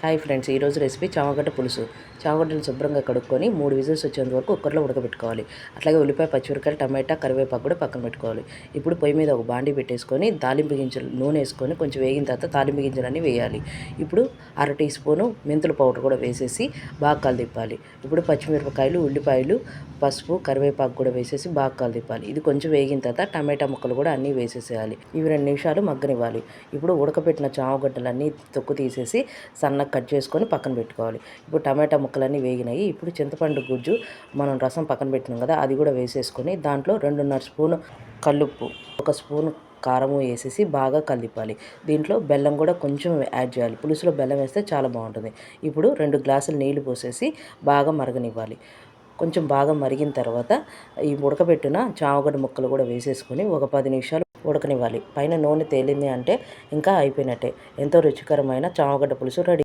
Hi friends, ఈరోజు recipe చామగడ్డ పులుసు. చామగడ్డలు శుభ్రంగా కడుక్కొని 3 విజిల్స్ వచ్చేంత వరకు కుక్కర్లో ఉడకబెట్టుకోవాలి. అట్లాగే ఉల్లిపాయ, పచ్చిమిరపకాయలు, టమాటా, కరివేపాకు కూడా పక్కన పెట్టుకోవాలి. ఇప్పుడు పొయ్యి మీద ఒక బాండీ పెట్టేసుకొని తాలింపు గింజలు నూనె వేసుకొని కొంచెం వేగిన తర్వాత తాలింపు గింజలన్నీ వేయాలి. ఇప్పుడు అర టీ స్పూను మెంతుల పౌడర్ కూడా వేసేసి బాగా కలదిప్పాలి. ఇప్పుడు పచ్చిమిరపకాయలు, ఉల్లిపాయలు, పసుపు, కరివేపాకు కూడా వేసేసి బాగా కలదిప్పాలి. ఇది కొంచెం వేగిన తర్వాత టమాటా ముక్కలు కూడా అన్నీ వేసేసేయాలి. ఇవి 2 నిమిషాలు మగ్గనివ్వాలి. ఇప్పుడు ఉడకబెట్టిన చామగడ్డలన్నీ తొక్కు తీసేసి సన్నగా కట్ చేసుకొని పక్కన పెట్టుకోవాలి. ఇప్పుడు టమాటా ముక్కలన్నీ వేగినాయి. ఇప్పుడు చింతపండు గుజ్జు మనం రసం పక్కన పెట్టినాం కదా, అది కూడా వేసేసుకొని దాంట్లో 2.5 స్పూను కల్లుప్పు, 1 స్పూను కారము వేసేసి బాగా కలిపాలి. దీంట్లో బెల్లం కూడా కొంచెం యాడ్ చేయాలి. పులుసులో బెల్లం వేస్తే చాలా బాగుంటుంది. ఇప్పుడు 2 గ్లాసులు నీళ్లు పోసేసి బాగా మరగనివ్వాలి. కొంచెం బాగా మరిగిన తర్వాత ఈ ఉడకబెట్టిన చామగడ్డ ముక్కలు కూడా వేసేసుకొని ఒక 10 నిమిషాలు ఉడకనివ్వాలి. పైన నూనె తేలింది అంటే ఇంకా అయిపోయినట్టే. ఎంతో రుచికరమైన చామగడ్డ పులుసు రెడీ.